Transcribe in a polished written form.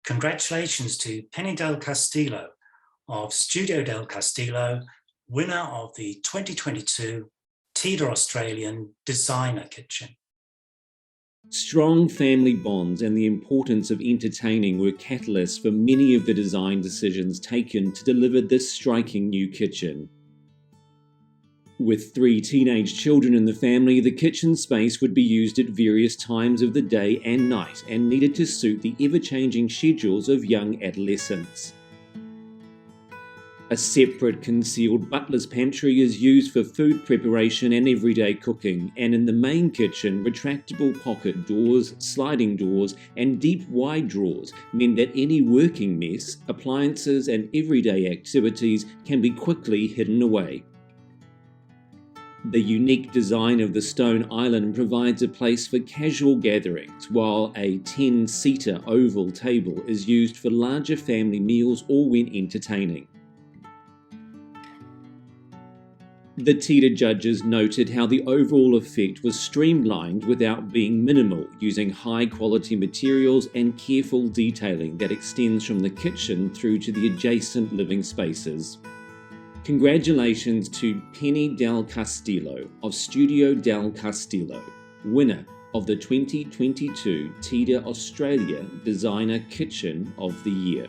Congratulations to Penny del Castillo of Studio del Castillo, winner of the 2022 TIDA Australian Designer Kitchen. Strong family bonds and the importance of entertaining were catalysts for many of the design decisions taken to deliver this striking new kitchen. With 3 teenage children in the family, the kitchen space would be used at various times of the day and night and needed to suit the ever-changing schedules of young adolescents. A separate concealed butler's pantry is used for food preparation and everyday cooking, and in the main kitchen, retractable pocket doors, sliding doors, and deep wide drawers meant that any working mess, appliances, and everyday activities can be quickly hidden away. The unique design of the stone island provides a place for casual gatherings, while a 10-seater oval table is used for larger family meals or when entertaining. The TIDA judges noted how the overall effect was streamlined without being minimal, using high-quality materials and careful detailing that extends from the kitchen through to the adjacent living spaces. Congratulations to Penny del Castillo of Studio del Castillo, winner of the 2022 TIDA Australia Designer Kitchen of the Year.